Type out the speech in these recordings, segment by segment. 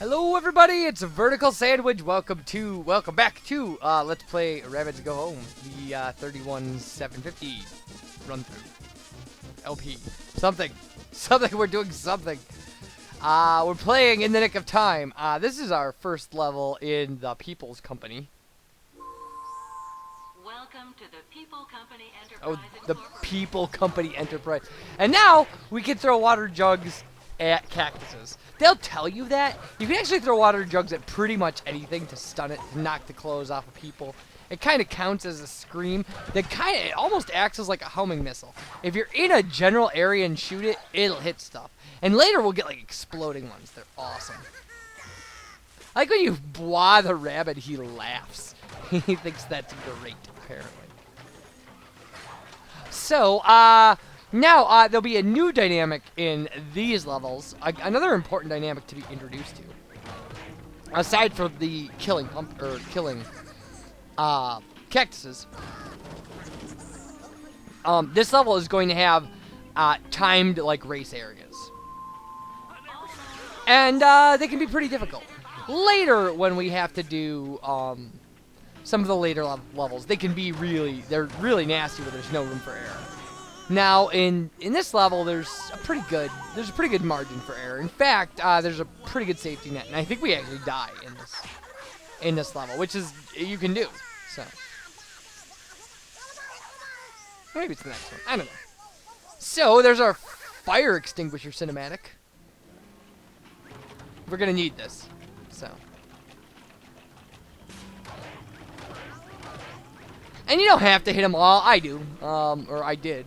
Hello everybody, it's VerticalSandwich. Welcome back to Let's Play Rabbids Go Home, the 31750 run through. LP. Something, we're doing something. We're playing in the nick of time. This is our first level in the People's Company. Welcome to the People Company Enterprise. Oh, the People Company Enterprise. And now we can throw water jugs at cactuses. They'll tell you that. You can actually throw water jugs at pretty much anything to stun it, to knock the clothes off of people. It kind of counts as a scream. It almost acts as like a homing missile. If you're in a general area and shoot it, it'll hit stuff. And later we'll get like exploding ones. They're awesome. I like when you blah the rabbit, he laughs. He thinks that's great, apparently. So, now, there'll be a new dynamic in these levels. Another important dynamic to be introduced to. Aside from the killing cactuses. This level is going to have timed, like, race areas. And, they can be pretty difficult. Later, when we have to do, some of the later levels, they can be they're really nasty where there's no room for error. Now, in this level, there's a pretty good margin for error. In fact, there's a pretty good safety net, and I think we actually die in this level, which is you can do. So maybe it's the next one. I don't know. So there's our fire extinguisher cinematic. We're gonna need this. So. And you don't have to hit them all. I do. Or I did.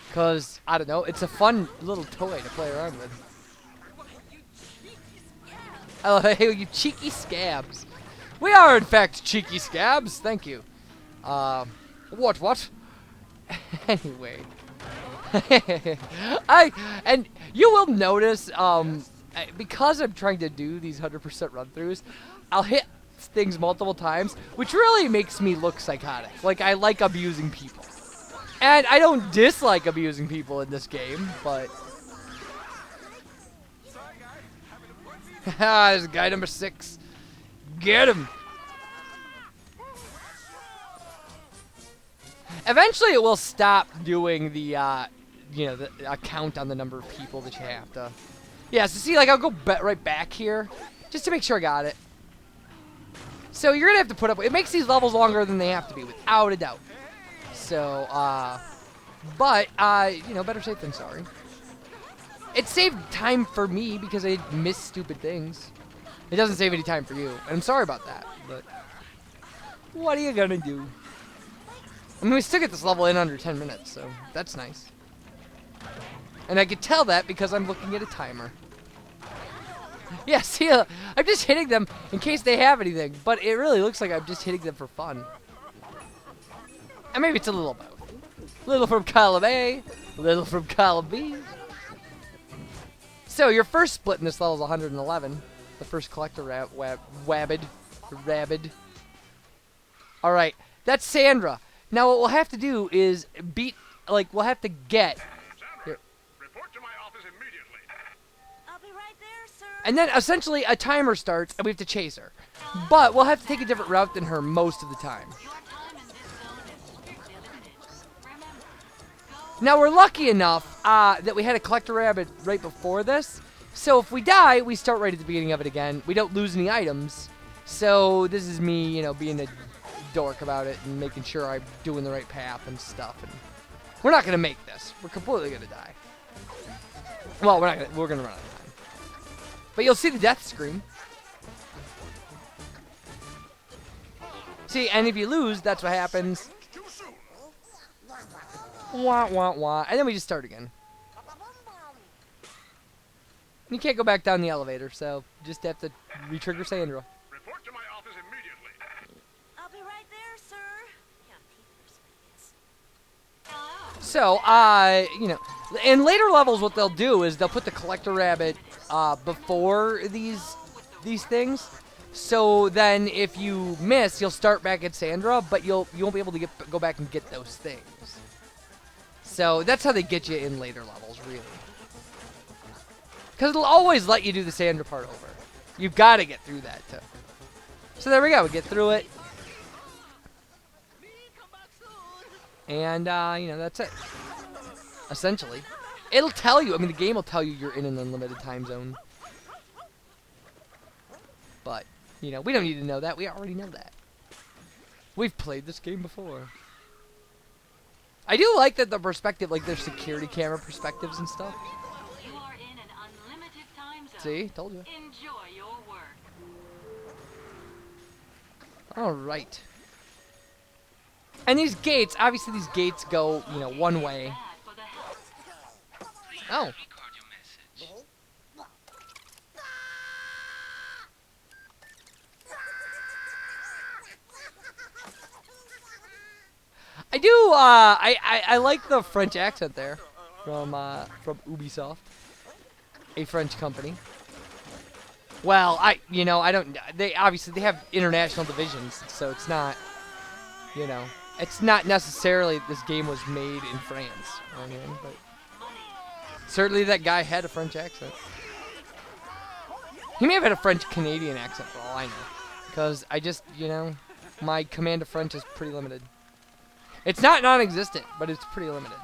Because, I don't know, it's a fun little toy to play around with. Oh, hey, you cheeky scabs. We are, in fact, cheeky scabs. Thank you. What? Anyway. And you will notice, because I'm trying to do these 100% run-throughs, I'll hit things multiple times, which really makes me look psychotic. Like, I like abusing people. And I don't dislike abusing people in this game, but... There's guy number 6. Get him! Eventually it will stop doing the, the count on the number of people that you have to... Yeah, so see, like, I'll go right back here, just to make sure I got it. So you're going to have to put up... It makes these levels longer than they have to be, without a doubt. So, better safe than sorry. It saved time for me because I missed stupid things. It doesn't save any time for you. And I'm sorry about that, but... What are you going to do? I mean, we still get this level in under 10 minutes, so that's nice. And I can tell that because I'm looking at a timer. Yeah, see, I'm just hitting them in case they have anything, but it really looks like I'm just hitting them for fun. And maybe it's a little both. Little from column A, little from column B. So your first split in this level is 111. The first collector Rabid. Alright, that's Sandra. Now what we'll have to do is we'll have to get... Here. Report to my office immediately. I'll be right there, sir. And then essentially a timer starts and we have to chase her. But we'll have to take a different route than her most of the time. Now we're lucky enough that we had a collector rabbit right before this. So if we die, we start right at the beginning of it again. We don't lose any items. So this is me, being a dork about it and making sure I'm doing the right path and stuff. And we're not gonna make this. We're completely gonna die. Well, we're gonna run out of time. But you'll see the death screen. See, and if you lose, that's what happens. Wah, wah, wah. And then we just start again. You can't go back down the elevator, so just have to re-trigger Sandra. Report to my office immediately. I'll be right there, sir. So, in later levels, what they'll do is they'll put the collector rabbit before these things. So then, if you miss, you'll start back at Sandra, but you won't be able to go back and get those things. So that's how they get you in later levels, really. Because it'll always let you do the Sandra part over. You've got to get through that, too. So there we go. We get through it. And, you know, that's it. Essentially. It'll tell you. I mean, the game will tell you you're in an unlimited time zone. But, you know, we don't need to know that. We already know that. We've played this game before. I do like that the perspective, like their security camera perspectives and stuff. You are in an unlimited time zone. See? Told you. Enjoy your work. Alright. And these gates, obviously these gates go, you know, one way. Bad for the health. Oh. Record your message. I do, I like the French accent there from Ubisoft, a French company. Well, you know, I don't, they have international divisions, so it's not, you know, it's not necessarily this game was made in France or anything, but certainly that guy had a French accent. He may have had a French-Canadian accent for all I know, because I just, you know, my command of French is pretty limited. It's not non-existent, but it's pretty limited.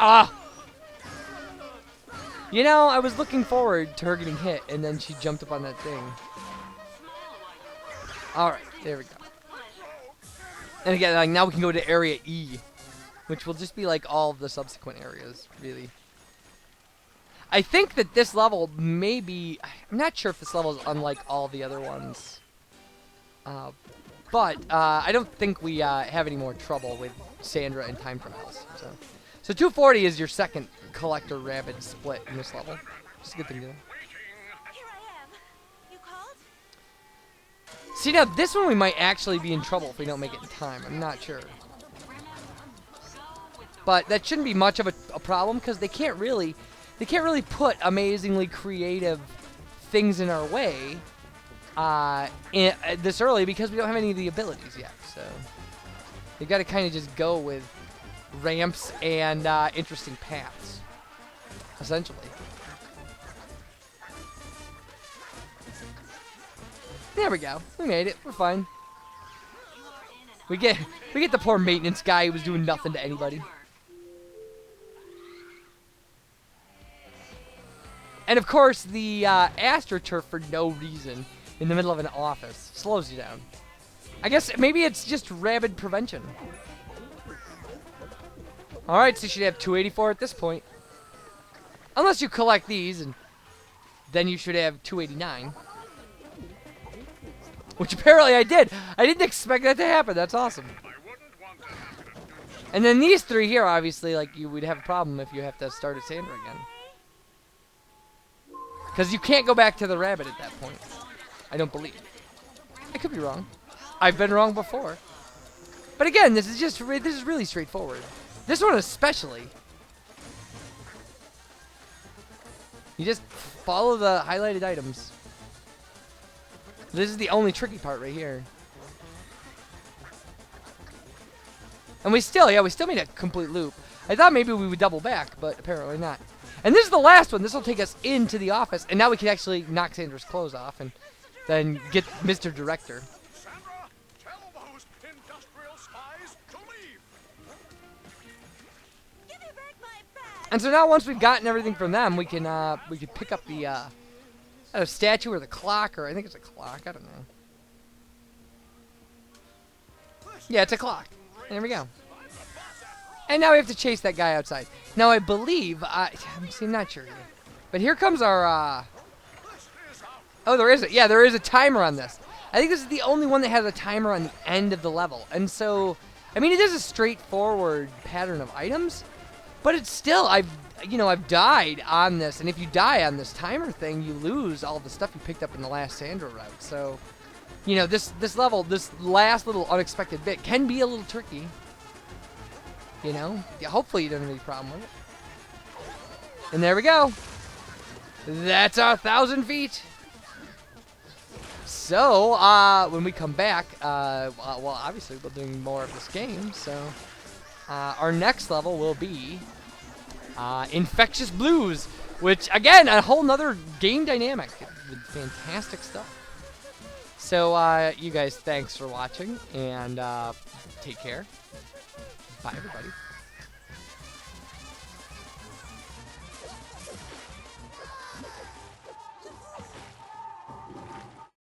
Ah! You know, I was looking forward to her getting hit, and then she jumped up on that thing. Alright, there we go. And again, like, now we can go to Area E, which will just be like all of the subsequent areas, really. I think that this level may be... I'm not sure if this level is unlike all the other ones. But I don't think we have any more trouble with Sandra and time trials. So 240 is your second collector Rabbids split in this level. Just a good thing to do. Here I am. You called? See, now this one we might actually be in trouble if we don't make it in time. I'm not sure. But that shouldn't be much of a problem because they can't really put amazingly creative things in our way this early because we don't have any of the abilities yet. So you got to kind of just go with ramps and interesting paths, essentially. There we go. We made it. We're fine. We get the poor maintenance guy who was doing nothing to anybody. And of course, the AstroTurf for no reason in the middle of an office slows you down. I guess maybe it's just rabid prevention. Alright, so you should have 284 at this point. Unless you collect these, and then you should have 289. Which apparently I did. I didn't expect that to happen. That's awesome. And then these three here, obviously, like, you would have a problem if you have to start at Sandra again. Because you can't go back to the rabbit at that point. I don't believe. I could be wrong. I've been wrong before. But again, this is really straightforward. This one especially. You just follow the highlighted items. This is the only tricky part right here. And we still made a complete loop. I thought maybe we would double back, but apparently not. And this is the last one. This will take us into the office, and now we can actually knock Sandra's clothes off and then get Mr. Director. Sandra, tell those industrial spies to leave. Give me back my bag. And so now once we've gotten everything from them, we can pick up the statue or the clock, or I think it's a clock. I don't know. Yeah, it's a clock. There we go. And now we have to chase that guy outside. Now I believe, I'm not sure here. But here comes our, oh, there is there is a timer on this. I think this is the only one that has a timer on the end of the level. And so, I mean, it is a straightforward pattern of items, but it's still, I've died on this. And if you die on this timer thing, you lose all the stuff you picked up in the last Sandra route. So, you know, this level, this last little unexpected bit can be a little tricky. You know? Yeah, hopefully you don't have any problem with it. And there we go. That's our 1,000 feet. So, when we come back, well, obviously we're doing more of this game, so our next level will be Infectious Blues, which, again, a whole nother game dynamic with fantastic stuff. So, you guys, thanks for watching, and take care. Bye, everybody.